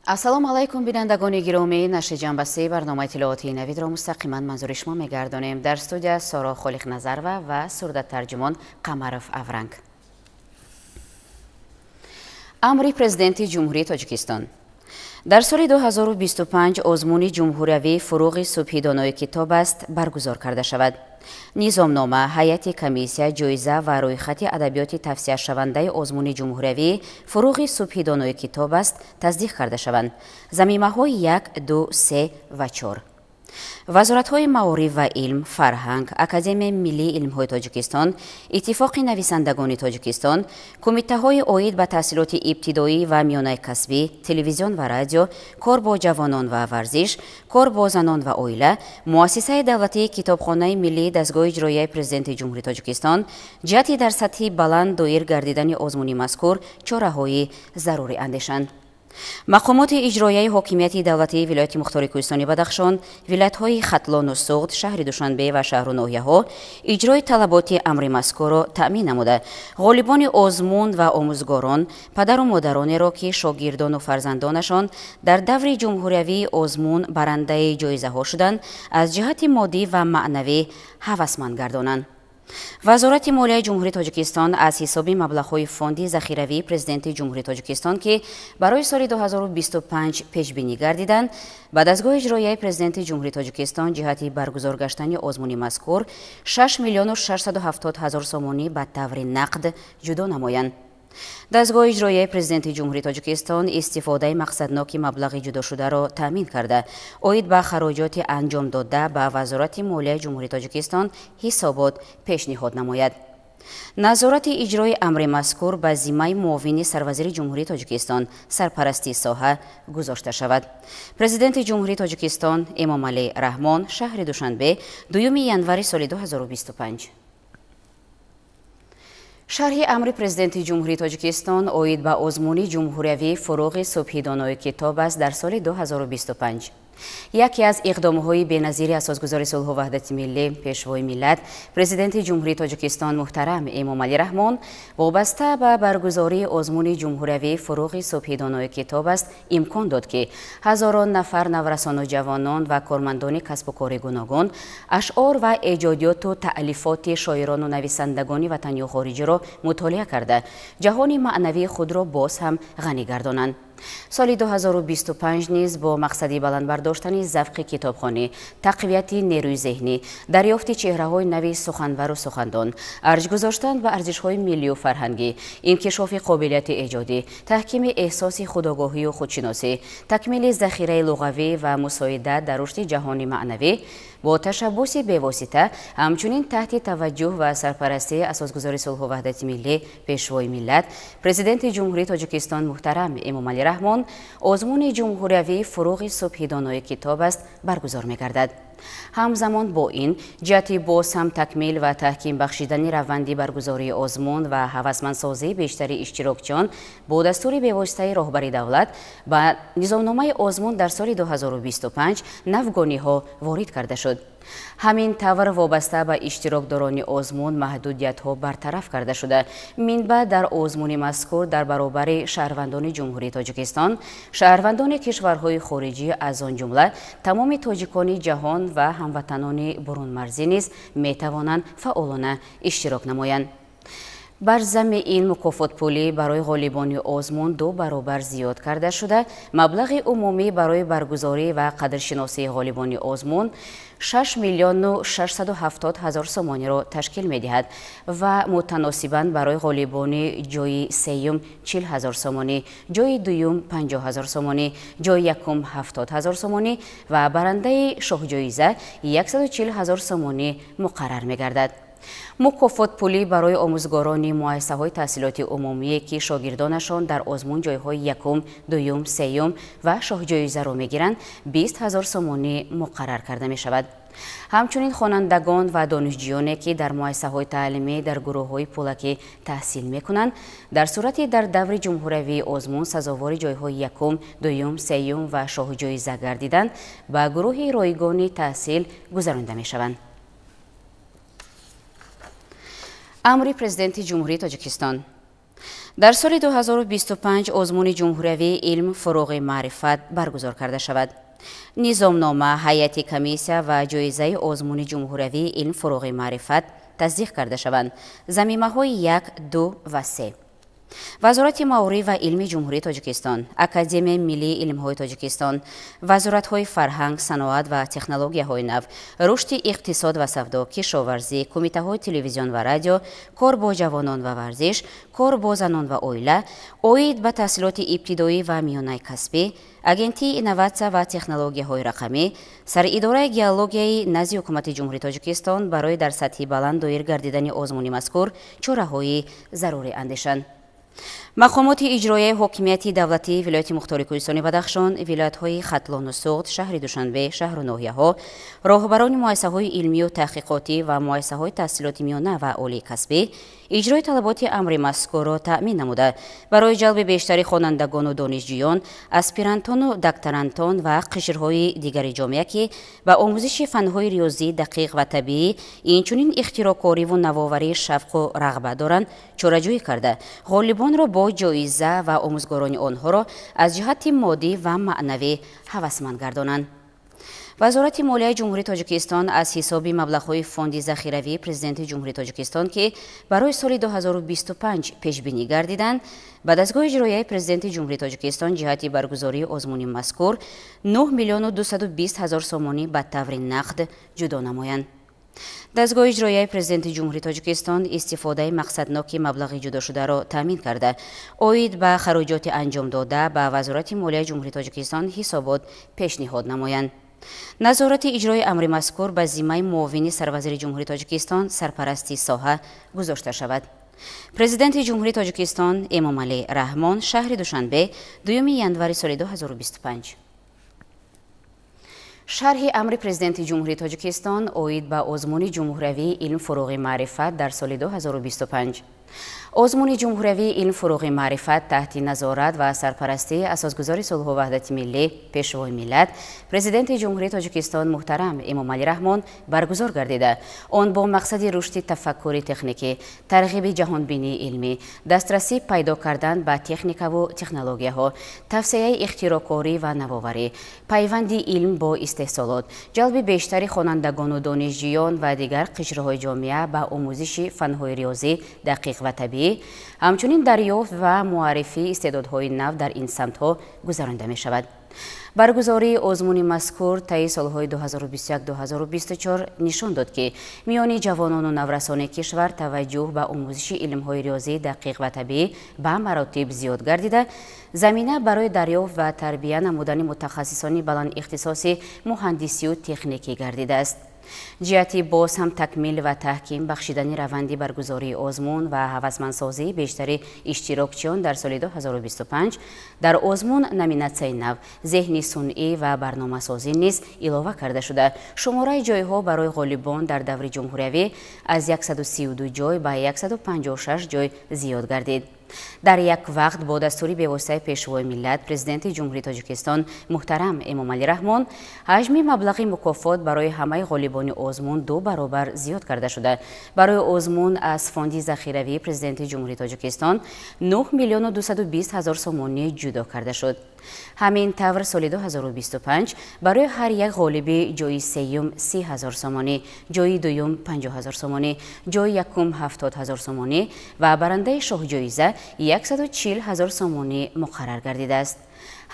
ассалому алайкум бинандагони гиромӣ, нашри ҷанбасии барномаи иттилооти навидро мустақиман манзури шумо мегардонем. Дар студия Соро Холиқназарова ва сурдатарҷумон Қамаров Авранг. амри президенти ҷумҳурии Тоҷикистон. дар соли 2025 озмуни ҷумҳуриявии фуруғи субҳи донои китоб аст баргузор карда шавад. низомнома, ҳайати комиссия, ҷоиза ва рӯйхати адабиёти тавсияшавандаи озмуни ҷумҳуриявии фуруғи субҳи донои китоб аст таздиқ карда шаванд. замимаҳои 1, 2, 3 ва 4. вазоратҳои маориф ва илм, фарҳанг, академияи миллии илмҳои Тоҷикистон, иттифоқи нависандагони Тоҷикистон, кумитаҳои оид ба таҳсилоти ибтидоӣ ва миёнаи касбӣ, телевизион ва радио, кор бо ҷавонон ва варзиш, кор бо занон ва оила, муассисаи давлатии китобхонаи миллии дастгоҳи иҷроияи президенти ҷумҳурии Тоҷикистон ҷиҳати дар сатҳи баланд доир гардидани озмуни мазкур чораҳои зарури андешанд. мақомоти иҷроияи ҳокимияти давлатии вилояти мухтори кӯҳистони Бадахшон, вилоятҳои Хатлону Суғд, шаҳри Душанбе ва шаҳру ноҳияҳо иҷрои талаботи амри мазкурро таъмин намуда, ғолибони озмун ва омӯзгорон, падару модаронеро ки шогирдону фарзандонашон дар даври ҷумҳуриявии озмун барандаи ҷоизаҳо шуданд, аз ҷиҳати моддӣ ва маънавӣ ҳавасманд гардонанд. вазорати молияи ҷумҳурии Тоҷикистон аз ҳисоби маблағҳои фонди захиравии президенти ҷумҳурии Тоҷикистон ки барои соли 2025 пешбинӣ гардиданд, ба дастгоҳи иҷроияи президенти ҷумҳурии Тоҷикистон ҷиҳати баргузор гаштани озмуни мазкур 6 миллиону 670 ҳазор сомонӣ ба таври нақд ҷудо намоянд. дастгоҳи иҷроияи президенти ҷумҳурии Тоҷикистон истифодаи мақсадноки маблағи ҷудошударо таъмин карда, оид ба хароҷоти анҷом дода ба вазорати молияи ҷумҳурии Тоҷикистон ҳисобот пешниҳод намояд. назорати иҷрои амри мазкур ба зиммаи муовини сарвазири ҷумҳурии Тоҷикистон сарпарастии соҳа гузошта шавад. президенти ҷумҳурии Тоҷикистон Эмомалӣ Раҳмон, шаҳри Душанбе, 2 январи соли 2025. шарҳи амри президенти ҷумҳурии Тоҷикистон оид ба озмуни ҷумҳуриявии фуруғи субҳи донои китоб аст дар соли 2025. яке аз иқдомҳои беназири асосгузори сулҳу ваҳдати миллӣ, пешвои миллат, президенти ҷумҳурии Тоҷикистон муҳтарам Эмомалӣ Раҳмон вобаста ба баргузории озмуни ҷумҳуриявии фуруғи субҳи донои китоб аст имкон дод ки ҳазорон нафар наврасону ҷавонон ва кормандони касбу кори гуногун ашъор ва эҷодиёту таълифоти шоирону нависандагони ватанию хориҷиро мутолиа карда ҷаҳони маънавии худро боз ҳам ғанӣ гардонанд. соли 2025 низ бо мақсади баландбардоштани завқи китобхонӣ, тақвияти нерӯи зеҳнӣ, дарёфти чеҳраҳои нави суханвару сухандон, арҷ гузоштан ба арзишҳои миллию фарҳангӣ, инкишофи қобилияти эҷодӣ, таҳкими эҳсоси худогоҳию худшиносӣ, такмили захираи луғавӣ ва мусоидат дар рушди ҷаҳони маънавӣ бо ташаббуси бевосита ҳамчунин таҳти таваҷҷӯҳ ва сарпарастии асосгузори сулҳу ваҳдати миллӣ, пешвои миллат, президенти ҷумҳурии Тоҷикистон муҳтарам Эмомалӣ Раҳмон озмуни ҷумҳуриявии фуруғи субҳи донои китоб аст баргузор мегардад. ҳамзамон бо ин ҷиҳати боз ҳам такмил ва таҳким бахшидани раванди баргузории озмун ва ҳавасмандсозии бештари иштирокчиён бо дастури бевоситаи роҳбари давлат ба низомномаи озмун дар соли 2025 навгониҳо ворид карда шуд. ҳамин тавр вобаста ба иштирокдорони озмун маҳдудиятҳо бартараф карда шуда, минбаъд дар озмуни мазкур дар баробари шаҳрвандони ҷумҳурии Тоҷикистон, шаҳрвандони кишварҳои хориҷӣ аз он ҷумла тамоми тоҷикони ҷаҳон ва ҳамватанони бурунмарзӣ низ метавонанд фаъолона иштирок намоянд. бар замми ин мукофотпулӣ барои ғолибони озмун 2 баробар зиёд карда шуда, маблағи умумӣ барои баргузорӣ ва қадршиносии ғолибони озмун 6 миллиону 670 ҳазор сомониро ташкил медиҳад ва мутаносибан барои ғолибони ҷои сеюм 40 ҳазор сомонӣ, ҷои дуюм 50 ҳазор сомонӣ, ҷои якум 70 ҳазор сомонӣ ва барандаи шоҳҷоиза 140 ҳазор сомонӣ муқаррар мегардад. мукофотпулӣ барои омӯзгорони муассисаҳои таҳсилоти умумие ки шогирдонашон дар озмун ҷойҳои якум, дуюм, сеюм ва шоҳҷоизаро мегиранд 20 ҳазор сомонӣ муқаррар карда мешавад. ҳамчунин хонандагон ва донишҷӯёне ки дар муассисаҳои таълимӣ дар гурӯҳҳои пулакӣ таҳсил мекунанд, дар сурати дар даври ҷумҳуриявии озмун сазовори ҷойҳои якум, дуюм, сеюм ва шоҳҷоиза гардиданд, ба гурӯҳи ройгони таҳсил гузаронида мешаванд. амри президенти ҷумҳурии Тоҷикистон. در سال 2025 озмуни ҷумҳуриявии илм, фуруғи маърифат баргузор карда шавад. низомнома ҳайати комиссия ва ҷоизаи озмуни ҷумҳуриявии илм, фуруғи маърифат тасдиқ карда шаванд. Замимаҳои 1, 2 ва 3. вазорати маориф ва илми ҷумҳурии Тоҷикистон, Академияи миллии илмҳои Тоҷикистон, вазоратҳои фарҳанг, саноат ва технологияҳои нав, рушди иқтисод ва савдо, кишоварзӣ, кумитаҳои телевизион ва радио, кор бо ҷавонон ва варзиш, кор бо занон ва оила, оид ба таҳсилоти ибтидоӣ ва миёнаи касбӣ, агентии инноватсия ва технологияҳои рақамӣ, сариидораи геологияи назди ҳукумати ҷумҳурии Тоҷикистон барои дар сатҳи баланд доир гардидани озмуни мазкур чораҳои зарурӣ андешанд. мақомоти иҷроияи ҳокимияти давлатии вилояти мухтори Кӯҳистони Бадахшон, вилоятҳои Хатлону Суғд, шаҳри Душанбе, шаҳру ноҳияҳо, роҳбарони муассисаҳои илмию таҳқиқотӣ ва муассисаҳои таҳсилоти миёна ва олии касбӣ иҷрои талаботи амри мазкурро таъмин намуда, барои ҷалби бештари хонандагону донишҷӯён, аспирантону докторантон ва қишрҳои дигари ҷомеа, ки ба омӯзиши фанҳои риёзӣ дақиқ ва табиӣ, инчунин ихтироъкориву навоварии шавқу рағбат доранд, чораҷӯӣ карда, ғолибонро бо ҷоиза ва омӯзгорони онҳоро аз ҷиҳати моддӣ ва маънавӣ ҳавасманд гардонанд. вазорати молияи ҷумҳурии Тоҷикистон аз ҳисоби маблағҳои фонди захиравии президенти ҷумҳурии Тоҷикистон, ки барои соли 2025 пешбинӣ гардиданд, ба дастгоҳи иҷроияи президенти ҷумҳурии Тоҷикистон ҷиҳати баргузории озмуни мазкур 9 миллиону 220 ҳазор сомонӣ ба таври нақд ҷудо намоянд. дастгоҳи иҷроияи президенти ҷумҳурии Тоҷикистон истифодаи мақсадноки маблағи ҷудошударо таъмин карда, оид ба хароҷоти анҷом дода ба вазорати молияи ҷумҳурии Тоҷикистон ҳисобот пешниҳод намоянд. назорати иҷрои амри мазкур ба зиммаи муовини сарвазири ҷумҳурии Тоҷикистон, сарпарасти соҳа гузошта шавад. президенти ҷумҳурии Тоҷикистон Эмомалӣ Раҳмон, шаҳри Душанбе, 2 январи соли 2025. шарҳи амри президенти ҷумҳурии Тоҷикистон оид ба озмуни ҷумҳуриявии илм, фуруғи маърифат дар соли 2025. озмуни ҷумҳуриявии илм, фуруғи маърифат таҳти назорат ва сарпарастии асосгузори сулҳу ваҳдати миллӣ, пешвои миллат, президенти ҷумҳурии Тоҷикистон муҳтарам Эмомалӣ Раҳмон баргузор гардида, он бо мақсади рушди тафаккури техникӣ, тарғиби ҷаҳонбинии илмӣ, дастрасӣ пайдо кардан ба техникаву технологияҳо, тавсеяи ихтироъкорӣ ва навоварӣ, пайванди илм бо истеҳсолот, ҷалби бештари хонандагону донишҷӯён ва дигар қишрҳои ҷомеа ба омӯзиши фанҳои риёзӣ дақиқ ва табиӣ, ҳамчунин дарёфт ва муаррифии истеъдодҳои нав дар ин самтҳо гузаронида мешавад. баргузории озмуни мазкур таи солҳои 2021-2024 нишон дод, ки миёни ҷавонону наврасони кишвар таваҷҷӯҳ ба омӯзиши илмҳои риёзӣ дақиқ ва табиӣ ба маротиб зиёд гардида, замина барои дарёфт ва тарбия намудани мутахассисони баландихтисоси муҳандисию техникӣ гардидааст. ҷиҳати боз ҳам такмил ва таҳким бахшидани раванди баргузории озмун ва ҳавасмандсозии бештари иштирокчиён дар соли 2025 дар озмун номинатсияи нав, зеҳни сунъӣ ва барномасозӣ низ илова карда шуда, шумораи ҷойҳо барои ғолибон дар даври ҷумҳуриявӣ аз 132 ҷой ба 156 ҷой зиёд гардид. дар як вақт бо дастури бевоситаи пешвои миллат, президенти ҷумҳурии Тоҷикистон муҳтарам Эмомалӣ Раҳмон ҳаҷми маблағи мукофот барои ҳамаи ғолибони озмун 2 баробар зиёд карда шуда, барои озмун аз фонди захиравии президенти ҷумҳурии Тоҷикистон 9 миллиону 220 ҳазор сомонӣ ҷудо карда шуд. ҳамин тавр соли 2025 барои ҳар як ғолиби ҷои сеюм 30 ҳазор сомонӣ, ҷои дуюм 50 ҳазор сомонӣ, ҷои якум 70 ҳазор сомонӣ ва барандаи шоҳҷоиза 140 ҳазор сомонӣ муқаррар гардидааст.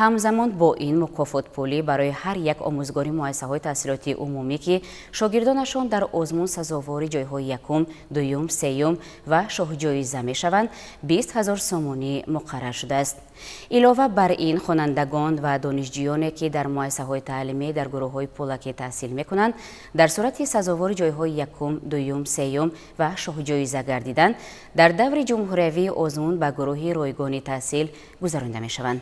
ҳамзамон бо ин мукофотпулӣ барои ҳар як омӯзгори муассисаҳои таҳсилоти умумӣ, ки шогирдонашон дар озмун сазовори ҷойҳои якум, дуюм, сеюм ва шоҳҷоиза мешаванд, 20 ҳазор сомонӣ муқаррар шудааст. илова бар ин хонандагон ва донишҷӯёне, ки дар муассисаҳои таълимӣ дар гурӯҳҳои пулакӣ таҳсил мекунанд, дар сурати сазовори ҷойҳои якум, дуюм, сеюм ва шоҳҷоиза гардиданд, дар даври ҷумҳуриявии озмун ба гурӯҳи ройгони таҳсил гузаронида мешаванд.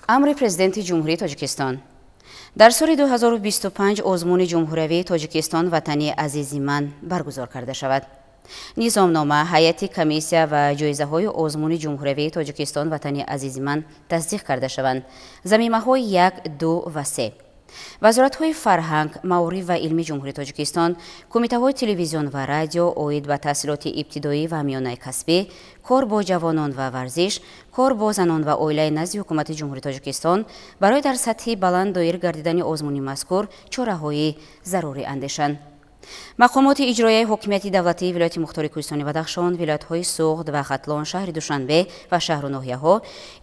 амри президенти ҷумҳурии Тоҷикистон. дар соли 2025 озмуни ҷумҳуриявии Тоҷикистон ватани азизи ман баргузор карда шавад. низомнома, ҳайати комиссия ва ҷоизаҳои озмуни ҷумҳуриявии Тоҷикистон ватани азизи ман тасдиқ карда шаванд. замимаҳои 1, 2 ва 3. вазоратҳои фарҳанг, маориф ва илми ҷумҳурии Тоҷикистон, кумитаҳои телевизион ва радио оид ба таҳсилоти ибтидоӣ ва миёнаи касбӣ, кор бо ҷавонон ва варзиш, кор бо занон ва оилаи назди ҳукумати ҷумҳурии Тоҷикистон барои дар сатҳи баланд доир гардидани озмуни мазкур чораҳои зарурӣ андешанд. мақомоти иҷроияи ҳокимияти давлатии вилояти мухтори кӯҳистони Бадахшон, вилоятҳои Суғд ва Хатлон, шаҳри Душанбе ва шаҳру ноҳияҳо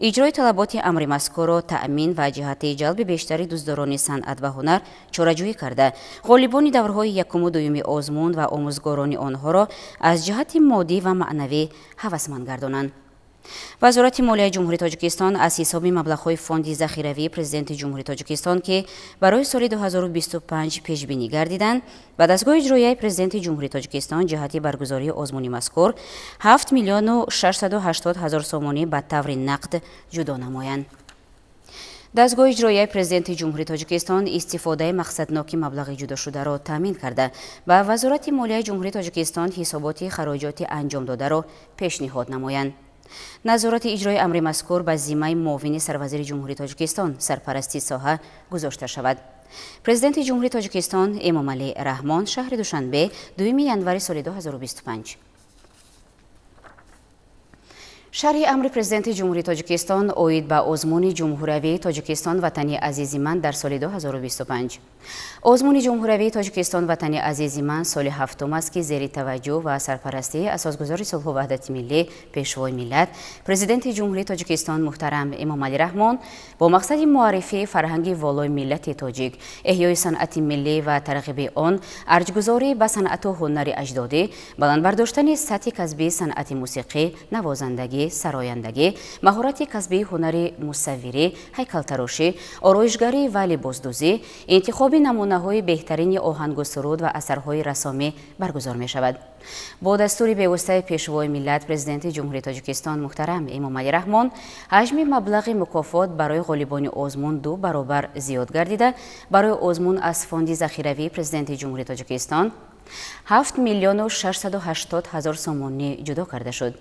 иҷрои талаботи амри мазкурро таъмин ва ҷиҳати ҷалби бештари дуздорони санъат ва ҳунар чораҷӯӣ карда, ғолибони даврҳои якуму дуюми озмун ва омӯзгорони онҳоро аз ҷиҳати моддӣ ва маънавӣ ҳавасманд гардонанд. вазорати молияи ҷумҳурии Тоҷикистон аз ҳисоби маблағҳои фонди захиравии президенти ҷумҳурии Тоҷикистон ки барои соли 2025 пешбинӣ гардиданд, ба дастгоҳи иҷроияи президенти ҷумҳурии Тоҷикистон ҷиҳати баргузории озмуни мазкур 7 миллиону 680 ҳазор сомонӣ ба таври нақд ҷудо намоянд. дастгоҳи иҷроияи президенти ҷумҳурии Тоҷикистон истифодаи мақсадноки маблағи ҷудошударо таъмин карда ба вазорати молияи ҷумҳурии Тоҷикистон ҳисоботи хароҷоти анҷомдодаро пешниҳод намоянд. назорати иҷрои амри мазкур ба зиммаи муовини сарвазири ҷумҳурии Тоҷикистон сарпарасти соҳа гузошта шавад. президенти ҷумҳурии Тоҷикистон Эмомалӣ Раҳмон, шаҳри Душанбе, 2 январи соли 2025. шарҳи амри президенти ҷумҳурии Тоҷикистон оид ба озмуни ҷумҳуриявии Тоҷикистон ватани азизи ман дар соли 2025. озмуни ҷумҳуриявии Тоҷикистон ватани азизи ман соли ҳафтум аст ки зери таваҷҷӯҳ ва сарпарастии асосгузори сулҳу ваҳдати миллӣ, пешвои миллат, президенти ҷумҳурии Тоҷикистон муҳтарам Эмомалӣ Раҳмон бо мақсади муаррифии фарҳанги волои миллати тоҷик, эҳёи санъати миллӣ ва тарғиби он, арҷгузорӣ ба санъату ҳунари аҷдодӣ, баландбардоштани сатҳи касбии санъати мусиқӣ, навозандагӣ, сарояндагӣ, маҳорати касбии ҳунари мусаввирӣ, ҳайкалтарошӣ, ороишгарӣ ва либосдӯзӣ, интихоби намунаҳои беҳтарини оҳангу суруд ва асарҳои расомӣ баргузор мешавад. бо дастури бевоситаи пешвои миллат, президенти ҷумҳурии Тоҷикистон муҳтарам Эмомалӣ Раҳмон ҳаҷми маблағи мукофот барои ғолибони озмун 2 баробар зиёд гардида, барои озмун аз фонди захиравии президенти ҷумҳурии Тоҷикистон 7 миллиону 680 ҳазор сомонӣ ҷудо карда шуд.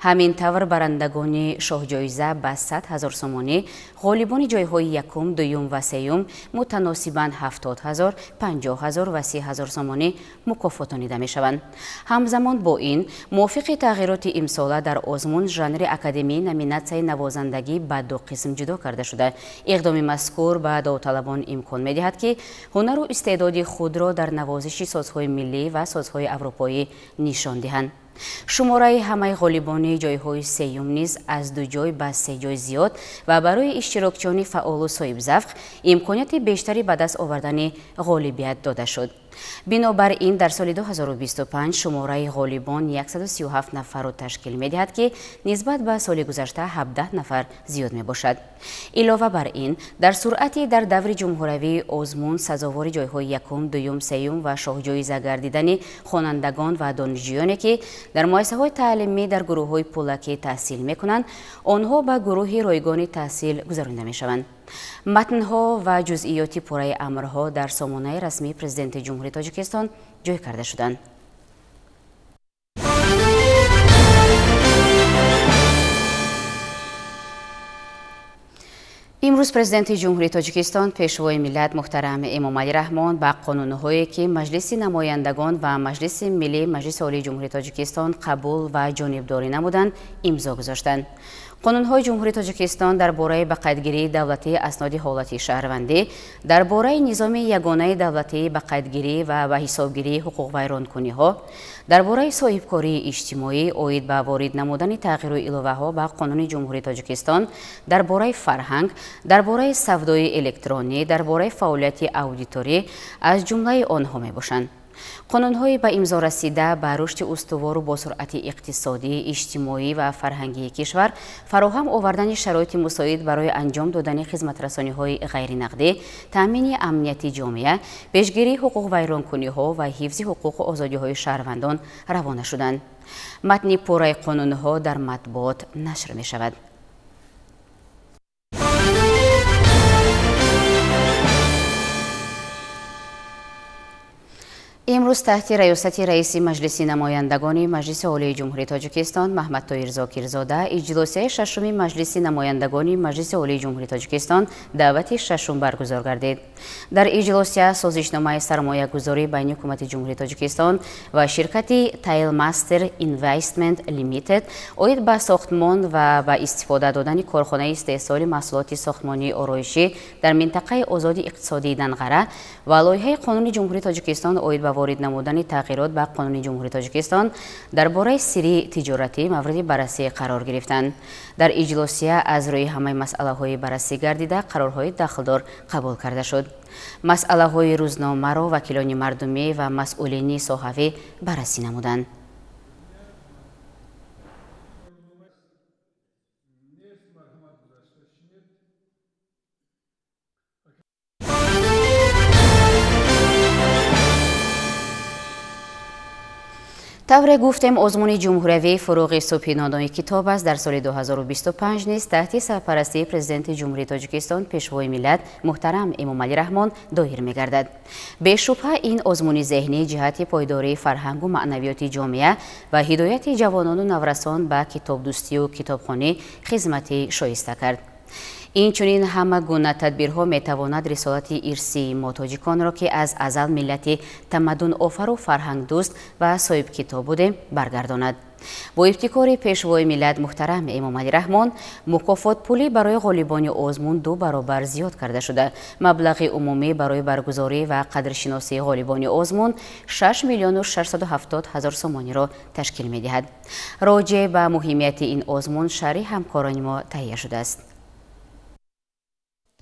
ҳамин тавр барандагони шоҳҷоиза ба 100 ҳазор сомонӣ, ғолибони ҷойҳои якум, дуюм ва сеюм мутаносибан 70 ҳазор, 50 ҳазор ва 30 ҳазор сомонӣ мукофотонида мешаванд. ҳамзамон бо ин, мувофиқи тағйироти имсола дар озмун жанри академии номинатсияи навозандагӣ ба 2 қисм ҷудо карда шуда, иқдоми мазкур ба давталабон имкон медиҳад ки ҳунару истеъдоди худро дар навозиши созҳои миллӣ ва созҳои аврупоӣ нишон диҳанд. шумораи ҳамаи ғолибони ҷойҳои сеюм низ аз 2 ҷой ба 3 ҷой зиёд ва барои иштирокчиёни фаъолу соҳибзавқ имконияти бештари ба даст овардани ғолибият дода шуд. бинобар ин дар соли 2025 шумораи ғолибон 137 нафарро ташкил медиҳад ки нисбат ба соли гузашта 17 нафар зиёд мебошад. илова бар ин, дар суръати дар даври ҷумҳуриявии озмун сазовори ҷойҳои якум, дуюм, сеюм ва шоҳҷоиза гардидани хонандагон ва донишҷӯёне ки дар муассисаҳои таълимӣ дар гурӯҳҳои пулакӣ таҳсил мекунанд, онҳо ба гурӯҳи ройгони таҳсил гузаронида мешаванд. матнҳо ва ҷузъиёти пурраи амрҳо дар сомонаи расмии президенти ҷумҳурии Тоҷикистон ҷой карда шуданд. имрӯз президенти ҷумҳурии Тоҷикистон пешвои миллат муҳтарам Эмомалӣ Раҳмон ба қонунҳое ки Маҷлиси намояндагон ва Маҷлиси миллии Маҷлиси олии ҷумҳурии Тоҷикистон қабул ва ҷонибдорӣ намуданд, имзо гузоштанд. қонунҳои ҷумҳурии Тоҷикистон дар бораи ба қайдгирии давлатии асноди ҳолати шаҳрвандӣ, дар бораи низоми ягонаи давлатии ба қайдгирӣ ва ба ҳисобгирии ҳуқуқвайронкуниҳо, дар бораи соҳибкории иҷтимоӣ оид ба ворид намудани тағйиру иловаҳо ба Қонуни ҷумҳурии Тоҷикистон, дар бораи фарҳанг, дар бораи савдои электронӣ, дар бораи фаъолияти аудиторӣ аз ҷумлаи онҳо мебошанд. қонунҳои ба имзо расида ба рушди устувору бо суръати иқтисодӣ, иҷтимоӣ ва фарҳангии кишвар фароҳам овардани шароити мусоид барои анҷом додани хизматрасониҳои ғайринақдӣ, таъмини амнияти ҷомеа, пешгирии ҳуқуқвайронкуниҳо ва ҳифзи ҳуқуқу озодиҳои шаҳрвандон равона шуданд. матни пурраи қонунҳо дар матбуот нашр мешавад. امروز تحت ریاست رئیس مجلس نمایندگان مجلس عالی جمهوری تاجیکستان محمد طاهر زاکرزاده اجلاس ششم مجلس نمایندگان مجلس عالی جمهوری تاجیکستان دعوت ششم برگزار گردید. در اجلاس سازشنامه سرمایه‌گذاری بین حکومت جمهوری تاجیکستان و شرکت تایل ماستر اینوستمنت لیمیتد اوید به ساختمان و به استفاده دادن کارخانه استحصال محصولات ساختمانی آرایشی در منطقه آزاد اقتصادی دنقره و لایحه قانون جمهوری تاجیکستان اوید به وارد نمودن تغییرات به قانون جمهوری تاجیکستان درباره سری تجارتی مورد بررسی قرار گرفتند. در اجلاس از روی همه مسئله‌های بررسی گردیده قرارهای داخلدار قبول کرده شد. مسئله‌های روزنامه را وکیلان مردمی و مسئولین صحافی بررسی نمودند. طور گفتم آزمون جمهوری فروغ صبحی نانوی کتاب است در سال 2025 نیز تحت سرپرستی پرزیدنت جمهوری تاجیکستان پیشوای ملت محترم امامعلی رحمان دایر می‌گردد. به شبهه این آزمون ذهنی جهت پایداری فرهنگ و معنویات جامعه و هدایت جوانان و نورسان به کتاب دوستی و کتابخوانی خدمت شایسته کرد. این چنین همه گونه تدبیرها میتواند رسالت ارثی ما تاجیکان را که از ازل ملت تمدن آفر و فرهنگ دوست و صاحب کتاب بوده برگرداند. با ابتکار پیشوای ملت محترم امامعلی رحمان مکافات پولی برای غالبان آزمون 2 برابر زیاد کرده شده. مبلغ عمومی برای برگزاری و قدرشناسی غالبان آزمون 6,670,000 سومانی را تشکیل می‌دهد. راجع به مهمیت این آزمون شرح همکاران ما تهیه شده است.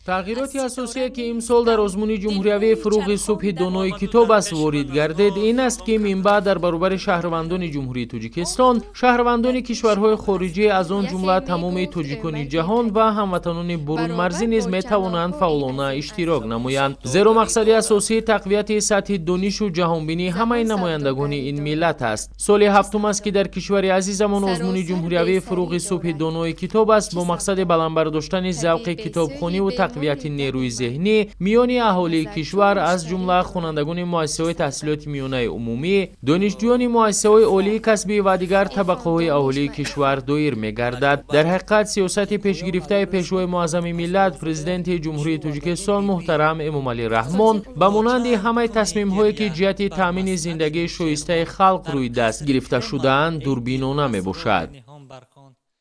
تغییراتی اساسی که امسال در آزمون جمهوری فروغ صبح دانای کتاب است وارد گردید این است که من بعد در برابر شهروندان جمهوری تاجیکستان شهروندان کشورهای خارجی از آن جمله تمام تاجیکان جهان و هموطنان برون مرزی نیز میتوانند فعالانه اشتراک نمایند، زیرا مقصد اساسی تقویت سطح دانش و جهانبینی همه نمایندگان این ملت است. سال هفتم است که در کشور عزیزمان آزمون جمهوری فروغ صبح دانای کتاب است با مقصد بلندبرداشتن ذوق کتابخوانی و تقویت نیروی ذهنی میان اهالی کشور از جمله خوانندگان مؤسسه‌های تحصیلات میانه عمومی، دانشجویان مؤسسه‌های عالی کسبی و دیگر طبقه‌های اهالی کشور دایر می‌گردد. در حقیقت سیاست پیشگرفته پیشوای معظم ملت پرزیدنت جمهوری تاجیکستان محترم امامعلی رحمان به مانند همه تصمیم‌هایی که جهت تامین زندگی شایسته خلق روی دست گرفته شده‌اند دوربینانه میباشد.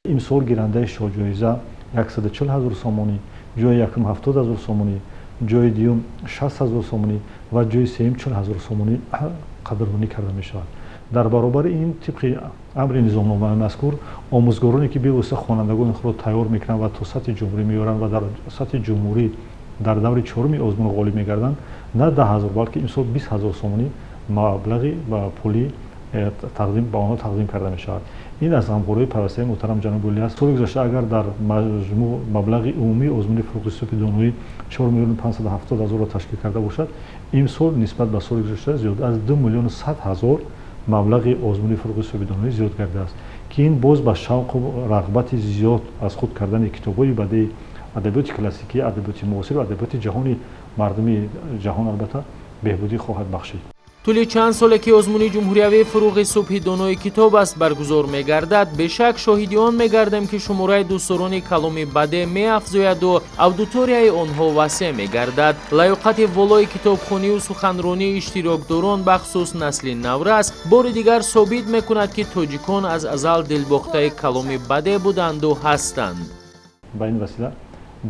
امسال گیرنده شاهجایزه 140,000 سومانی، جای یکم 70,000 سومانی، جای دیوم 60,000 سومانی و جای سوم 40,000 سومانی قدردانی کرده می شود. در برابر این طبق امر نظامنامه مذکور آموزگارانی که بی‌واسطه خوانندگان خود را تیار میکنند و تا سطح جمهوری میارند و در سطح جمهوری در دور چهارم آزمون غالب میگردند نه 10,000 بلکه امسال 20,000 سومانی مبلغی و پولی تقدیم به آنها تقدیم کرده می شود. این از همکاری پیوسته محترم جناب ولی است. سال گذشته اگر در مجموع مبلغ عمومی آزمون فروغ صبح دانایی 4,570,000 را تشکیل کرده باشد، این سال نسبت به سال گذشته زیاد از 2,100,000 مبلغ آزمون فروغ صبح دانایی زیاد کرده است که این باز به شوق و رغبت زیاد از خود کردن کتاب‌های بدیع ادبیات کلاسیکی، ادبیات معاصر و ادبیات جهانی مردم جهان البته بهبودی خواهد بخشید. طول چند ساله که آزمون جمهوری فروغ صبح دانای کتاب است برگزار می‌گردد، به شک شاهدی آن می‌گردیم که شماره دوستداران کلام بده می‌افزاید و اودیتوریای آنها وسیع می‌گردد. لیاقت والای کتابخوانی و سخنرانی اشتراکداران بخصوص نسل نورس بار دیگر ثابت می‌کند که تاجیکان از ازل دلباخته کلام بده بودند و هستند. با این وسیله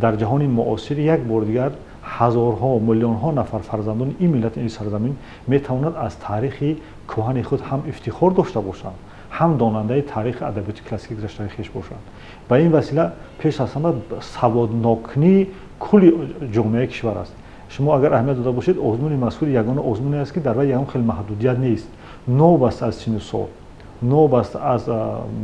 در جهان معاصر یک بار دیگر هزارها میلیون‌ها نفر فرزندان این ملت این سرزمین میتوانند از تاریخ کهن خود هم افتخار داشته باشند، هم داننده تاریخ ادبیات کلاسیک گذشته خویش باشند. به این وسیله پیش از همه سوادناکنی کل جامعه کشور است. شما اگر اهمیت داده باشید آزمون مذکور یگانه آزمونی است که در وی هم خیلی محدودیت نیست، نوبسته از سن و سال، نوبسته از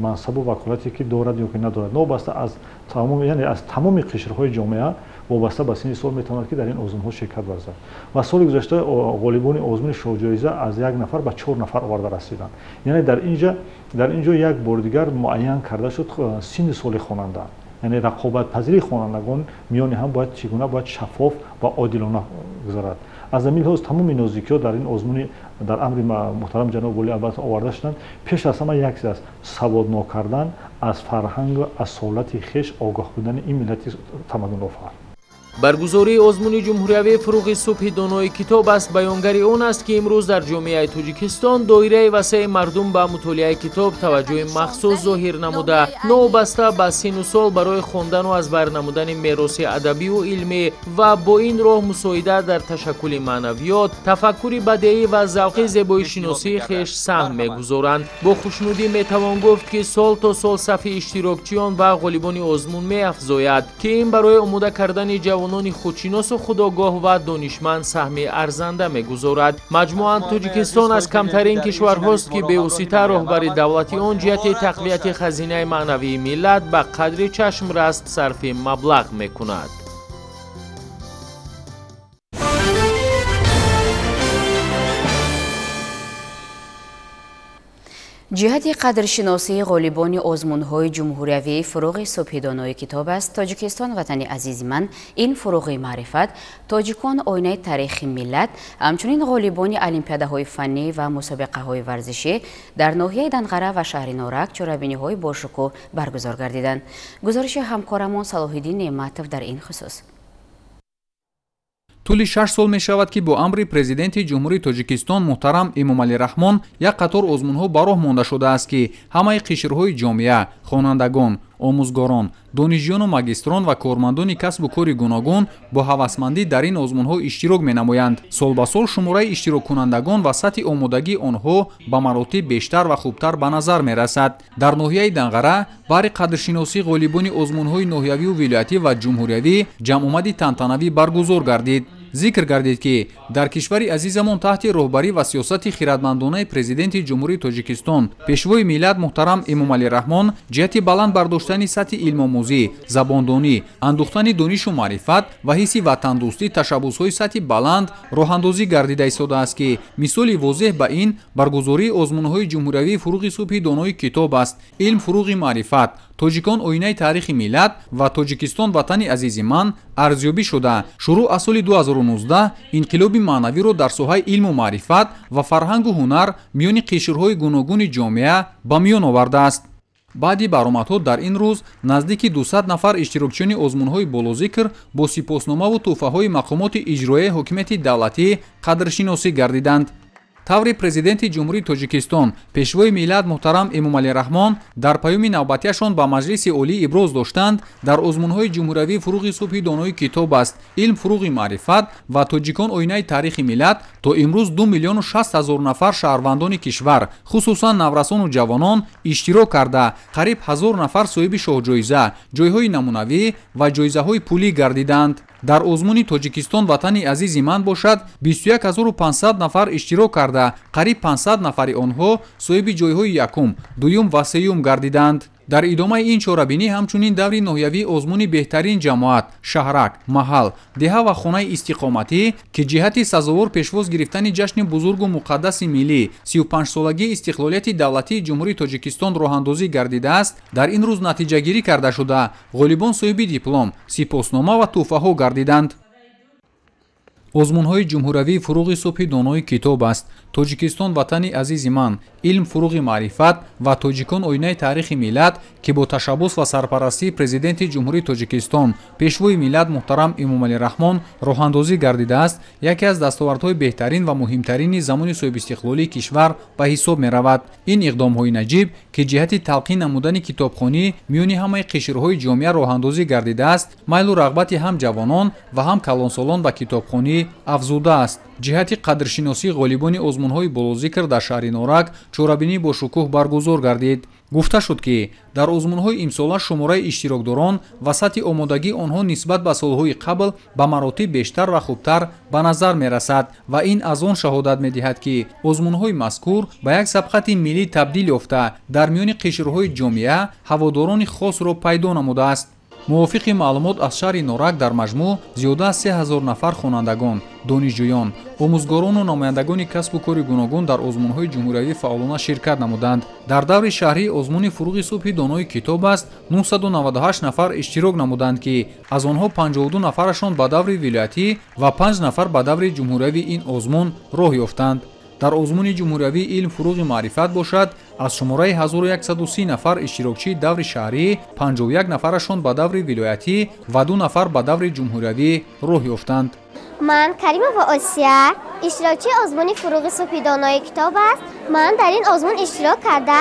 منصب و وکالتی که دارد یا که ندارد، نوبسته از تمام یعنی از تمام قشرهای جامعه وابسته به سن سال میتواند که در این آزمون‌ها شرکت ورزد. و سال گذشته غالبان آزمون شاهجایزه از 1 نفر به 4 نفر آورده رسیدند. یعنی در اینجا یک بار دیگر معین کرده شد سن سال خواننده، یعنی رقابت پذیری خوانندگان میان هم باید چگونه باید شفاف و عادلانه گذرد. аз ҳамин лиҳоз тамоми нозикиҳо дар ин озмуни дар амри муҳтарам ҷаноб волӣ албатта оварда шуданд. пеш аз ҳама як чиз аст, саводнок кардан аз фарҳангу асолати хеш огоҳ будани ин миллати тамаддунофар. баргузории озмуни ҷумҳуриявии фуруғи субҳи донои китоб аст баёнгари он аст ки имрӯз дар ҷомеаи тоҷикистон доираи васеъи мардум ба мутолиаи китоб таваҷҷӯҳи махсус зоҳир намуда, новобаста ба сину сол барои хондану аз байр намудани мероси адабию илмӣ ва бо ин роҳ мусоида дар ташаккули маънавиёт, тафаккури бадеӣ ва завқи зебоишиносии хеш саҳм мегузоранд. бо хушнудӣ метавон гуфт ки сол то сол сафи иштирокчиён ва ғолибони озмун меафзояд ки ин барои омода кардани ҷавонони худшиносу худогоҳ ва донишманд саҳми арзанда мегузорад. маҷмӯан тоҷикистон аз камтарин кишварҳост ки бевосита роҳбари давлати он ҷиҳати тақвияти хазинаи маънавии миллат ба қадри чашмраст сарфи маблағ мекунад. ҷиҳати қадршиносии ғолибони озмунҳои ҷумҳуриявии фуруғи субҳи донои китоб аст. Тоҷикистон ватани азизи ман, ин фуруғи маърифат, тоҷикон оинаи таърихи миллат, ҳамчунин ғолибони олимпиадаҳои фаннӣ ва мусобиқаҳои варзишӣ дар ноҳияи Данғара ва шаҳри Норак чорабиниҳои бошукӯҳ баргузор гардиданд. гузориши ҳамкорамон Салоҳиддин Неъматов дар ин хусус. тӯли 6 сол мешавад ки бо амри президенти ҷумҳурии Тоҷикистон муҳтарам Эмомалӣ Раҳмон як қатор озмунҳо ба роҳ монда шудааст ки ҳамаи қишрҳои ҷомеа, хонандагон, омӯзгорон, донишҷӯёну магистрон ва кормандони касбу кори гуногун бо ҳавасмандӣ дар ин озмунҳо иштирок менамоянд. сол ба сол шумораи иштироккунандагон ва сатҳи омодагии онҳо ба маротиб бештар ва хубтар ба назар мерасад. дар ноҳияи Данғара баҳри қадршиносии ғолибони озмунҳои ноҳиявию вилоятӣ ва ҷумҳуриявӣ ҷамъомади тантанавӣ баргузор гардид. зикр гардид ки дар кишвари азизамон таҳти роҳбарӣ ва сиёсати хиратмандонаи президенти ҷумҳурии Тоҷикистон пешвои миллат муҳтарам Эмомалӣ Раҳмон ҷиҳати баланд бардоштани сатҳи илмомӯзӣ, забондонӣ, андӯхтани донишу маърифат ва ҳисси ватандӯстӣ ташаббусҳои сатҳи баланд роҳандозӣ гардида истодааст ки мисоли возеҳ ба ин баргузории озмунҳои ҷумҳуриявии фуруғи субҳи донои китоб аст. илм фуруғи маърифат, тоҷикон оинаи таърихи миллат ва Тоҷикистон ватани азизи ман арзёбӣ шуда шурӯъ аз соли 2019 инқилоби маънавиро дар соҳаи илму маърифат ва фарҳангу ҳунар миёни қишрҳои гуногуни ҷомеа ба миён овардааст. баъди баромадҳо дар ин рӯз наздики 200 нафар иштирокчиёни озмунҳои болозикр бо сипосномаву тӯҳфаҳои мақомоти иҷроияи ҳокимияти давлатӣ қадршиносӣ гардиданд. таври президенти ҷумҳурии Тоҷикистон пешвои миллат муҳтарам Эмомалӣ Раҳмон дар паёми навбатиашон ба маҷлиси олӣ иброз доштанд, дар озмунҳои ҷумҳуриявии фуруғи субҳи донои китоб аст, илм фуруғи маърифат ва тоҷикон оинаи таърихи миллат то имрӯз 2 миллиону 600 ҳазор нафар шаҳрвандони кишвар, хусусан наврасону ҷавонон иштирок карда қариб 1000 нафар соҳиби шоҳҷоиза, ҷойҳои намунавӣ ва ҷоизаҳои пулӣ гардиданд. дар озмуни Тоҷикистон ватани азизи ман бошад 21500 нафар иштирок карда қариб 500 нафари онҳо соҳиби ҷойҳои якум, дуюм ва сеюм гардиданд. дар идомаи ин чорабинӣ ҳамчунин даври ноҳиявии озмуни беҳтарин ҷамоат, шаҳрак, маҳал, деҳа ва хонаи истиқоматӣ ки ҷиҳати сазовор пешвоз гирифтани ҷашни бузургу муқаддаси миллӣ 35-солагии истиқлолияти давлатии ҷумҳурии Тоҷикистон роҳандозӣ гардидааст, дар ин рӯз натиҷагирӣ карда шуда ғолибон соҳиби диплом, сипоснома ва тӯҳфаҳо гардиданд. озмунҳои ҷумҳуриявии фуруғи субҳи донои китоб аст. Тоҷикистон ватани азизи ман, илм фуруғи маърифат ва тоҷикон оинаи таърихи миллат ки бо ташаббус ва сарпарастии президенти ҷумҳурии Тоҷикистон пешвои миллат муҳтарам Эмомалӣ Раҳмон роҳандозӣ гардидааст, яке аз дастовардҳои беҳтарин ва муҳимтарини замони соҳибистиқлолии кишвар ба ҳисоб меравад. ин иқдомҳои наҷиб ки ҷиҳати талқин намудани китобхонӣ миёни ҳамаи қишрҳои ҷомеа роҳандозӣ гардидааст, майлу рағбати ҳам ҷавонон ва ҳам калонсолон ба китобхонӣ афзудааст. ҷиҳати қадршиносии ғолибони озмунҳои болозикр дар шаҳри Норак чорабинӣ бо шукӯҳ баргузор гардид. гуфта шуд ки дар озмунҳои имсола шумораи иштирокдорон ва сатҳи омодагии онҳо нисбат ба солҳои қабл ба маротиб бештар ва хубтар ба назар мерасад ва ин аз он шаҳодат медиҳад ки озмунҳои мазкур ба як сабқати миллӣ табдил ёфта дар миёни қишрҳои ҷомеа ҳаводорони хосро пайдо намудааст. мувофиқи маълумот аз шаҳри норак дар маҷмӯъ зиёда аз 3000 нафар хонандагон, донишҷӯён, омӯзгорону намояндагони касбу кори гуногун дар озмунҳои ҷумҳуриявӣ фаъолона ширкат намуданд. Дар даври шаҳрӣ озмуни фуруғи субҳи донои китоб аст 998 нафар иштирок намуданд ки аз онҳо 52 нафарашон ба даври вилоятӣ ва 5 нафар ба даври ҷумҳуриявӣ ин озмун роҳ ёфтанд. дар озмуни ҷумҳуриявӣ илм фуруғи маърифат бошад, аз шумораи 1130 нафар иштирокчии даври шаҳрӣ 51 нафарашон ба даври вилоятӣ ва 2 нафар ба даври ҷумҳуриявӣ роҳ ёфтанд. من کریمова Osiyar اشتراکی آزمون فروغ صبحی دانای کتاب است. من در این آزمون اشتراک کرده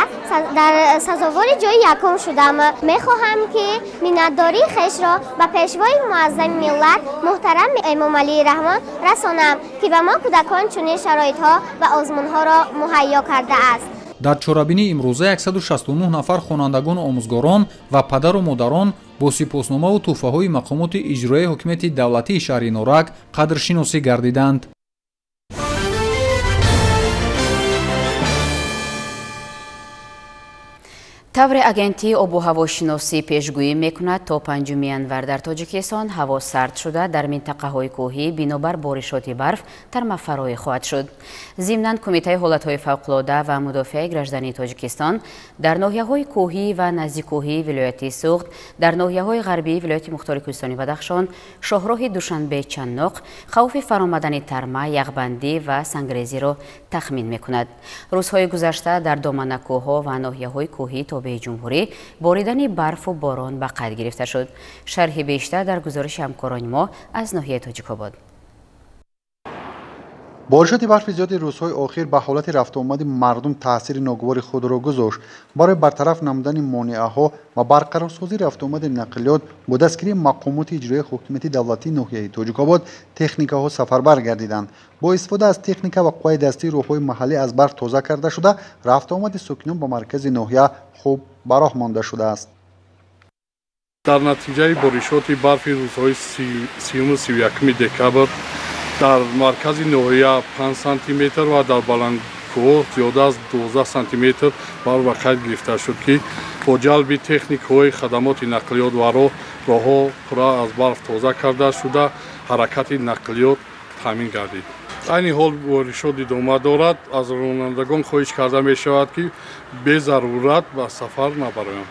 در سزاوار جای یکم شدم. میخواهم که منتداری خویش را به پیشوای معظم ملت محترم امام علی رحمان رسانم که به ما کودکان چنین شرایط ها و آزمون ها را مهیا کرده است. дар чорабинии имрӯза 169 нафар хонандагону омӯзгорон ва падару модарон бо сипосномаву тӯҳфаҳои мақомоти иҷроияи ҳокимияти давлатии шаҳри норак қадршиносӣ гардиданд. тавре агентии обу ҳавошиносӣ пешгӯӣ мекунад то 5 январ дар тоҷикистон ҳаво сард шуда дар минтақаҳои кӯҳӣ бинобар боришоти барф тармафароӣ хоҳад шуд. зимнан кумитаи ҳолатҳои фавқулода ва мудофиаи граждании тоҷикистон дар ноҳияҳои кӯҳӣ ва наздиккӯҳии вилояти суғд, дар ноҳияҳои ғарбии вилояти мухтори кӯҳистони Бадахшон, шоҳроҳи Душанбе Чанноқ хавфи фаромадани тарма, яғбандӣ ва сангрезиро тахмин мекунад. рӯзҳои гузашта дар доманакӯҳҳо ва ноҳияҳои кӯҳӣ ҷумҳурӣ боридани барфу борон ба қайд гирифта шуд. шарҳи бештар дар гузориши ҳамкорони мо аз ноҳияи Тоҷикобод. боришоти барфи зиёди рӯзҳои охир ба ҳолати рафтуомади мардум таъсири ногувори худро гузошт. барои бартараф намудани монеаҳо ва барқарорсозии рафтуомади нақлиёт бо дастгирии мақомоти иҷроияи ҳокимияти давлатии ноҳияи Тоҷикобод техникаҳо сафарбар гардиданд. бо истифода аз техника ва қувваи дастии роҳҳои маҳаллӣ аз барф тоза карда шуда, рафтуомади сокинон ба маркази ноҳия хуб ба роҳ монда шудааст. дар натиҷаи боришоти барфи рӯзҳои 30-31 декабр дар маркази ноҳия 5 сантиметр ва дар баландкӯҳ зиёда аз 12 сантиметр барф ба қайд гирифта шуд ки бо ҷалби техникаҳои хадамоти нақлиёт ва роҳҳо пурра аз барф тоза карда шуда ҳаракати нақлиёт таъмин гардид. айни ҳол боришот идома дорад. аз ронандагон хоҳиш карда мешавад ки безарурат ба сафар набароянд.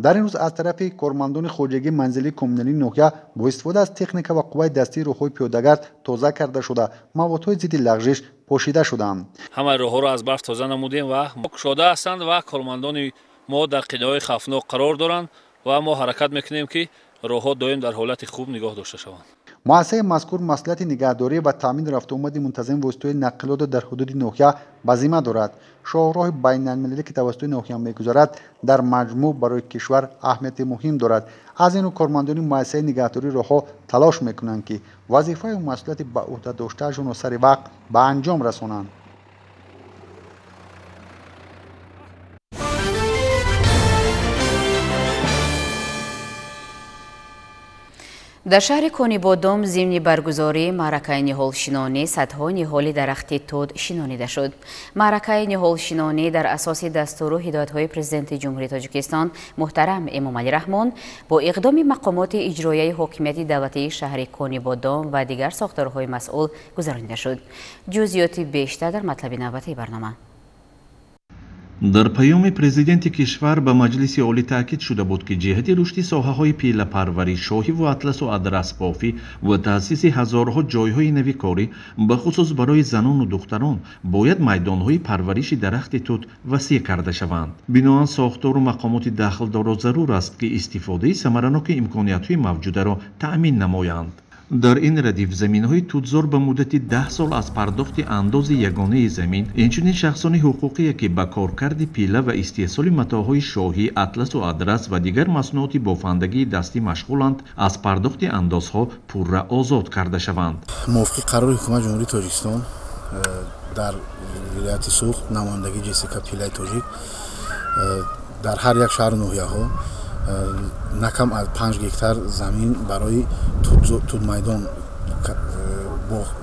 дар ин рӯз аз тарафи кормандони хоҷагии манзилии коммуналии ноҳия бо истифода аз техника ва қувваи дастии роҳҳои пиёдагард тоза карда шуда маводҳои зидди лағжиш пошида шуданд. ҳамаи роҳҳоро аз барф тоза намудем ва кушода ҳастанд ва кормандони мо дар қидаҳои хавфнок қарор доранд ва мо ҳаракат мекунем ки роҳҳо доим дар ҳолати хуб нигоҳ дошта шаванд. муассисаи мазкур масъулияти нигаҳдорӣ ва таъмини рафтуомади мунтазами воситаҳои нақлиётро дар ҳудуди ноҳия ба зимма дорад. шоҳроҳи байналмилалӣ ки тавассути ноҳия мегузарад дар маҷмӯъ барои кишвар аҳамияти муҳим дорад. аз ин рӯ кормандони муассисаи нигаҳдории роҳҳо талош мекунанд ки вазифаи масъулияти ба уҳда доштаашонро сари вақт ба анҷом расонанд. дар шаҳри Конибодом зимни баргузории маъракаи ниҳолшинонӣ садҳо ниҳоли дарахти туд шинонида шуд. маъракаи ниҳолшинонӣ дар асоси дастуру ҳидоятҳои президенти ҷумҳурии Тоҷикистон муҳтарам Эмомалӣ Раҳмон бо иқдоми мақомоти иҷроияи ҳокимияти давлатии шаҳри Конибодом ва дигар сохторҳои масъул гузаронида шуд. ҷузъиёти бештар дар матлаби навбатии барнома. дар паёми президенти кишвар ба маҷлиси олӣ таъкид шуда буд ки ҷиҳати рушди соҳаҳои пилапарварӣ, шоҳиву атласу адрасбофӣ ва таъсиси ҳазорҳо ҷойҳои нави корӣ бахусус барои занону духтарон бояд майдонҳои парвариши дарахти туд васеъ карда шаванд. биноан сохтору мақомоти дахлдорро зарур аст ки истифодаи самараноки имкониятҳои мавҷударо таъмин намоянд. дар ин радиф заминҳои тудзор ба муддати 10 сол аз пардохти андози ягонаи замин, инчунин шахсони ҳуқуқие ки ба коркарди пила ва истеҳсоли матоъҳои шоҳӣ, атласу адрас ва дигар маснуоти бофандагии дастӣ машғуланд, аз пардохти андозҳо пурра озод карда шаванд. мувофиқи қарори ҳукумати ҷумҳурии Тоҷикистон дар вилояти суғд, намояндагии ҷесика пилаи тоҷик дар ҳар як шаҳру ноҳияҳо накам аз 5 гектар замин барои тудмайдон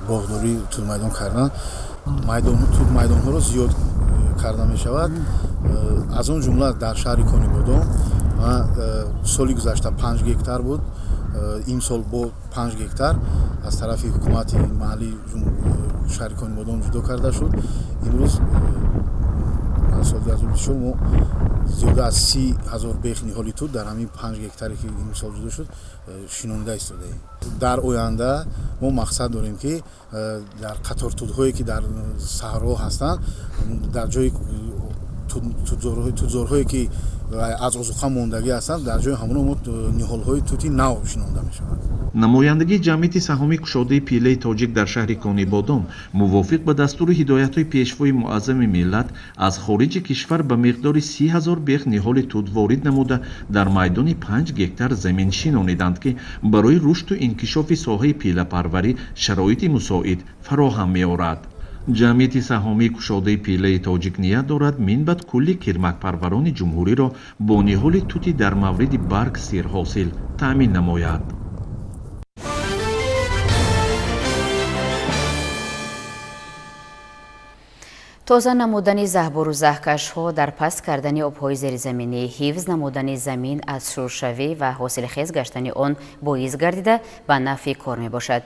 боғдории тудмайдон кардан тудмайдонҳоро зиёд карда мешавад. аз он ҷумла дар шаҳри Конибодом ва соли гузашта 5 гектар буд, имсол бо 5 гектар аз тарафи ҳукумати маҳаллии шарикони бодом ҷудо карда шуд. имрӯз соли 2024 мо зиёда аз 30,000 бех ниҳоли туд дар ҳамин 5 гектаре ки имсол ҷудо шуд шинонида истодаем. дар оянда мо мақсад дорем ки дар қатортудҳое ки дар саҳро ҳастанд, дар ҷои тудзорҳое ки аз озуқа мондагӣ ҳастанд, дар ҷои ҳамон мо ниҳолҳои тути нав шинонда мешавад. намояндагии ҷамъияти саҳомии кушодаи пилаи тоҷик дар шаҳри Конибодом мувофиқ ба дастури ҳидоятҳои пешвои муаззами миллат аз хориҷи кишвар ба миқдори 30,000 бех ниҳоли туд ворид намуда дар майдони 5 гектар замин шинониданд ки барои рушду инкишофи соҳаи пилапарварӣ шароити мусоид фароҳам меорад. ҷамъияти саҳомии кушодаи пилаи тоҷик ният дорад минбаъд кулли кирмакпарварони ҷумҳуриро бо ниҳоли тути дар мавриди барг сирҳосил таъмин намояд. тоза намудани заҳбуру заҳкашҳо дар паст кардани обҳои зеризаминӣ, ҳифз намудани замин аз шӯршавӣ ва ҳосилхез гаштани он боис гардида ба нафъи кор мебошад.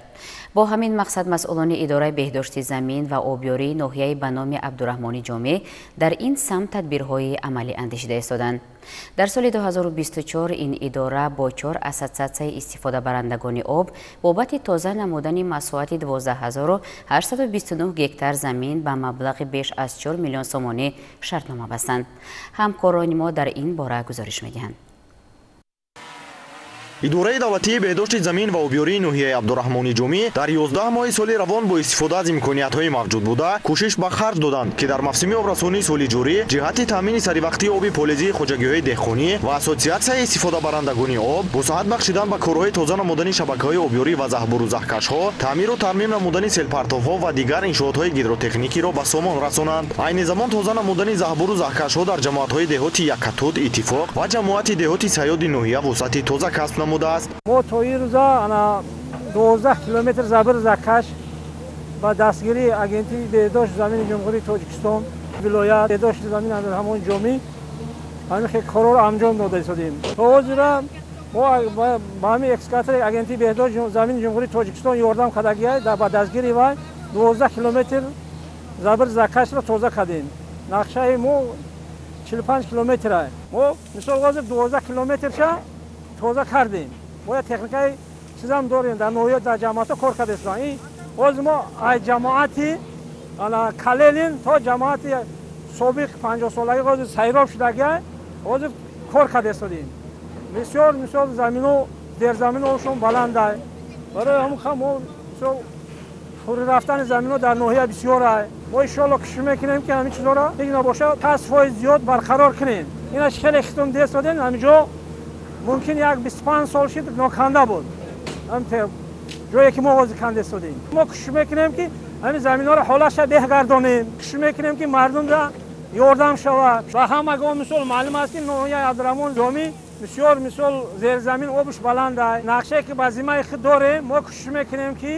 бо ҳамин мақсад масъулони идораи беҳдошти замин ва обёрии ноҳияи ба номи Абдураҳмони Ҷомеъ дар ин самт тадбирҳои амалӣ андешида истоданд. дар соли 2024 ин идора бо 4 ассотсиатсияи истифодабарандагони об бобати тоза намудани масоҳати 12829 гектар замин ба маблағи беш аз 4 миллион сомонӣ шартнома бастанд. ҳамкорони мо дар ин бора гузориш медиҳанд. идораи давлатии беҳдошти замин ва обёрии ноҳияи Абдураҳмони Ҷомеъ дар 11 моҳи соли равон бо истифода аз имкониятҳои мавҷуд буда кӯшиш ба харҷ доданд ки дар мавсими обрасонии соли ҷорӣ ҷиҳати таъмини саривақтии оби полизии хоҷагиҳои деҳқонӣ ва ассотсиатсияи истифодабарандагони об бусаат бахшидан ба корҳои тоза намудани шабакаҳои обёрӣ ва заҳбуру заҳкашҳо, таъмиру тармим намудани селпартовҳо ва дигар иншоотҳои гидротехникиро ба сомон расонанд. айни замон тоза намудани заҳбуру заҳкашҳо дар ҷамоатҳои деҳоти Якатуд, Иттифоқ ва ҷамоати деҳоти Саёди ноҳия вусъати тоза касб мо то ин рӯза 12 километр забир закаш ба дастгири агентии беҳдошти замини ҷумҳурии Тоҷикистон вилоят беҳдошти замини Абдураҳмони Ҷомеъ ҳамин корро анҷом дода истодем. то ҳозира мо ба ҳамин экскаватори агентии беҳдошти замини ҷумҳурии Тоҷикистон ёрдам кардагия ба дастгири вай 12 километр забир закашро тоза кардем. нақшаи мо 45 километр аст. мо мисол ҳозир 12 километрша тоза кардем. бояд техникаи чизам дорем дар ноҳия дар ҷамоатҳо кор кардастан. ин ҳозир мо аз ҷамоати калелин то ҷамоати собиқ 50-солаги ҳозир сайроб шудагия ҳозир кор кардастодем. бисёр мисол замино зерзаминошон баланд аст. барои ҳамон хам мо мисол фури рафтани замино дар ноҳия бисёр аст. мо иншоалло кӯшиш мекунем ки ҳамин чизҳоро ин набошад 5% зиёд барқарор кунем. инаш хеле хитом дестодем. ҳаминҷо мумкин як 25 сол шид ноканда буд. ҷое ки мо ҳозир канда истодем. мо кӯшиш мекунем ки ҳамин заминҳоро ҳолаша беҳгардонем. кӯшиш мекунем ки мардумра ёрдам шавад. ва ҳамагон мисол маълум аст ки ноҳияи Абдураҳмони Ҷомеъ бисёр мисол зерзамин обуш баланд аст. нақшае ки ба зиммаи худ дорем, мо кӯшиш мекунем ки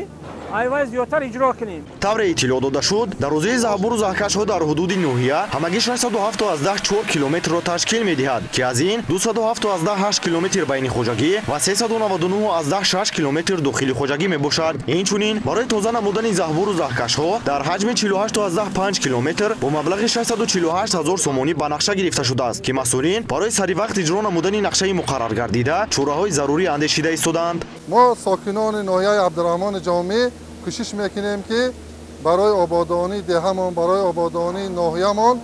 айвай зиёдтар иҷро кунем. тавре иттилоъ дода шуд дар рӯзаи заҳбуру заҳкашҳо дар ҳудуди ноҳия ҳамагӣ 607.4 километрро ташкил медиҳад ки аз ин 207.8 километр байни хоҷагӣ ва 399.6 километр дохили хоҷагӣ мебошад. инчунин барои тоза намудани заҳбуру заҳкашҳо дар ҳаҷми 48.5 километр бо маблағи 648 000 сомонӣ ба нақша гирифта шудааст ки масъулин барои саривақт иҷро намудани нақшаи муқаррар гардида чораҳои зарурӣ андешида истоданд. мо сокинони ноҳияи Абдураҳмони Ҷомеъ кӯшиш мекунем ки барои ободонии деҳамон, барои ободонии ноҳиямон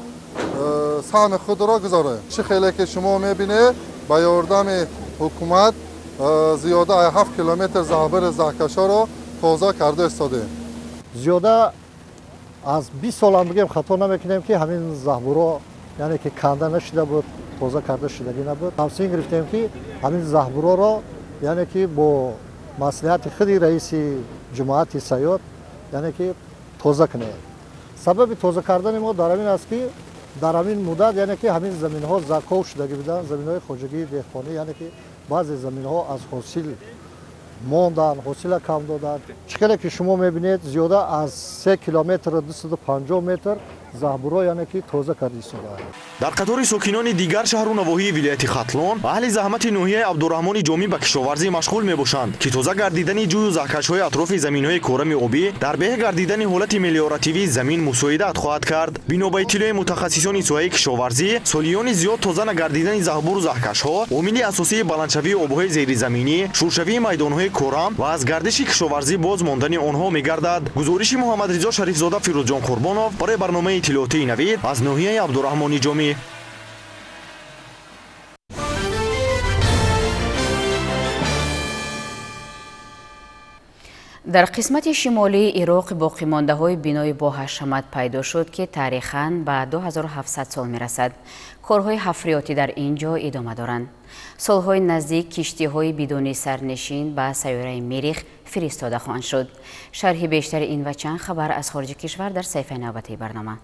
саҳми худро гузорем. чӣ хеле ки шумо мебинед ба ёрдами ҳукумат зиёда 7 километр заҳбири заҳкашҳоро тоза карда истодем. зиёда аз 20 солам бигем хато намекунем ки ҳамин заҳбуро яъне ки канда нашуда буд, тоза карда шудагӣ набуд. ҳамсин гирифтем ки ҳамин заҳбуроро яъне ки бо маслиҳати худи раиси ҷумоати Саёд яъне ки тоза кунем. сабаби тоза кардани мо дар ҳамин аст ки дар ҳамин муддат яъне ки ҳамин заминҳо заков шудагӣ буданд, заминҳои хоҷагии деҳқонӣ яъне ки баъзе заминҳо аз ҳосил монданд, ҳосила кам доданд. чӣ хеле ки шумо мебинед зиёда аз 3 километр 250 метр заҳбуро яъне ки тоза карда истодааст. дар қатори сокинони дигар шаҳру навоҳии вилояти хатлон аҳли заҳмати ноҳияи абдураҳмони ҷомӣ ба кишоварзӣ машғул мебошанд ки тоза гардидани ҷӯю заҳкашҳои атрофи заминҳои корами обӣ дар беҳ гардидани ҳолати мелиоративии замин мусоидат хоҳад кард. бино ба иттилои мутахассисони соҳаи кишоварзӣ, солиёни зиёд тоза нагардидани заҳбуру заҳкашҳо омили асосии баландшавии обҳои зеризаминӣ, шуршавии майдонҳои корам ва аз гардиши кишоварзӣ боз мондани онҳо мегардад. гузориши муҳаммадризо шарифзода, фирӯзҷон қурбонов барои барномаи иттилоотии навид аз ноҳияи абдураҳмони ҷомӣ. дар қисмати шимолии ироқ боқимондаҳои бинои боҳашамат пайдо шуд ки таърихан ба 2700 сол мерасад. корҳои ҳафриётӣ дар ин ҷо идома доранд. солҳои наздик киштиҳои бидуни сарнишин ба сайёраи мерих фиристода хоҳанд шуд. шарҳи бештари ин ва чанд хабар аз хориҷи кишвар дар саҳифаи навбатии барнома.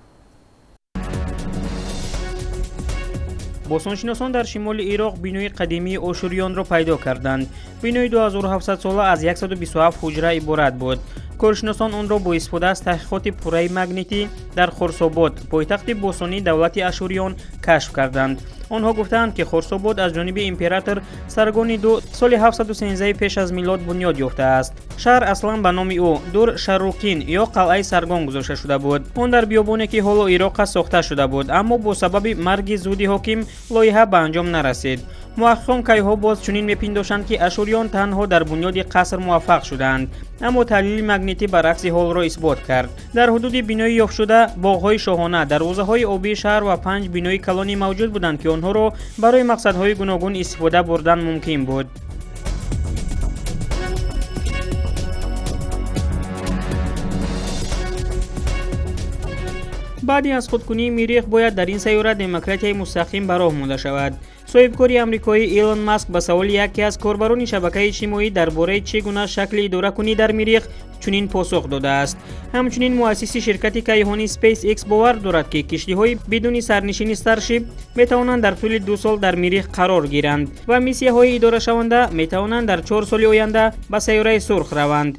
босоншиносон дар шимоли ироқ бинои қадимии ошурёнро пайдо карданд. бинои 2700 сола аз 127 ҳуҷра иборат буд. коршиносон онро бо истифода аз таҳқиқоти пурраи магнитӣ дар хурсобод, пойтахти босонии давлати ашурён, кашф карданд. онҳо гуфтаанд ки хурсобод аз ҷониби император Саргони ду соли 713 пеш аз милод бунёд ёфтааст. шаҳр аслан ба номи ӯ Дур Шаррукин ё қалъаи Саргон гузошта шуда буд. он дар биёбоне ки ҳоло Ироқ аст сохта шуда буд, аммо бо сабаби марги зуди ҳоким лоиҳа ба анҷом нарасид. муҳаққиқон кайҳо боз чунин мепиндошанд ки ашурён танҳо дар бунёди қаср муваффақ шуданд, аммо таҳлили магнитӣ баръакси ҳолро исбот кард. дар ҳудуди бинои ёфтшуда боғҳои шоҳона, дарвозаҳои обии шаҳр ва 5 бинои калонӣ мавҷуд буданд ки онҳоро барои мақсадҳои гуногун истифода бурдан мумкин буд. баъди аз худкунии мирих бояд дар ин сайёра демократияи мустақим ба роҳ монда шавад. соҳибкори амрикоӣ Илон Маск ба саволи яке аз корбарони шабакаи иҷтимоӣ дар бораи чӣ гуна шакли идоракунӣ дар мирих чунин посух додааст. ҳамчунин муассиси ширкати кайҳонӣ SpaceX бовар дорад ки киштиҳои бидуни сарнишини Starship метавонанд дар тӯли 2 сол дар мирих қарор гиранд ва миссияҳои идорашаванда метавонанд дар 4 соли оянда ба сайёраи сурх раванд.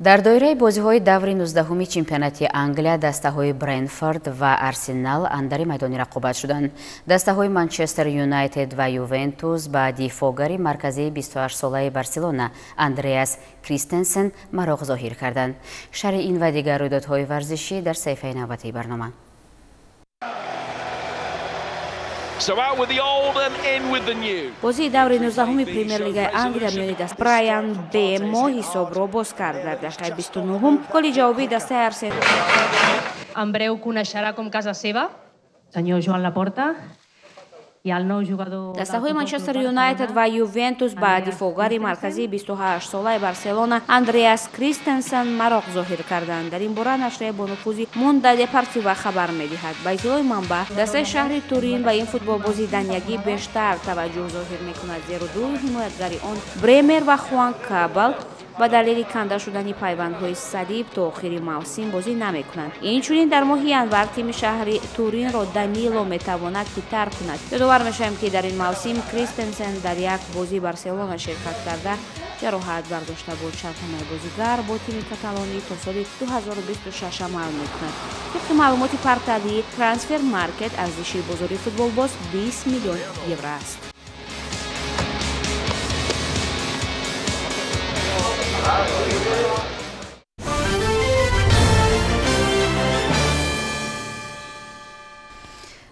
дар доираи бозиҳои даври 19-уми чемпионати Англия дастаҳои Брентфорд ва Арсенал андари майдони рақобат шуданд. дастаҳои Манчестер Юнайтед ва Ювентус ба дифогари марказии 28-солаи Барселона Андреас Кристенсен мароғ зоҳир карданд. шарҳи ин ва дигар рӯйдодҳои варзишӣ дар саҳифаи навбатии барнома. бозии даври 19-уми премер-лигаи Англия миёни даст Брайан Бемо ҳисобро боз кард. дар даштаи 29-ум голи ҷавобии дастаи Арсенал. En breu coneixerà com casa seva, senyor Joan Laporta. дастаҳои Манчестер Юнайтед ва Ювентус ба дифогари марказии 28-солаи Барселона Андреас Кристенсен мароғ зоҳир карданд. дар ин бора нашрияи бонуфузи Монда Депортива хабар медиҳад. ба иттилои манбаъ дастаи шаҳри Турин ба ин футболбози даниягӣ бештар таваҷҷӯҳ зоҳир мекунад, зеро дуи ҳимоятгари он Бремер ва Хуан Кабал ба далели канда шудани пайвандҳои садиб то охири мавсим бозӣ намекунанд. инчунин дар моҳи январ тими шаҳри Туринро Данило метавонад ки тарк кунад. ёдовар мешавем ки дар ин мавсим Кристенсен дар як бозии Барселона ширкат карда ҷароҳат бардошта буд. шарҳнаmoи бозигар бо тими каталонӣ то соли 2026 амал мекунад. тибқи маълумоти портали Трансфер Маркет арзиши бозори футболбоз 20 миллион евро аст.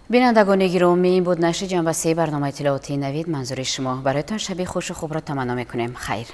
бинандагони гиромӣ ин буд нашри ҷанбасии барномаи иттилооти навид. манзури шумо. бароятон шаби хушу хубро таманно мекунем. хайр.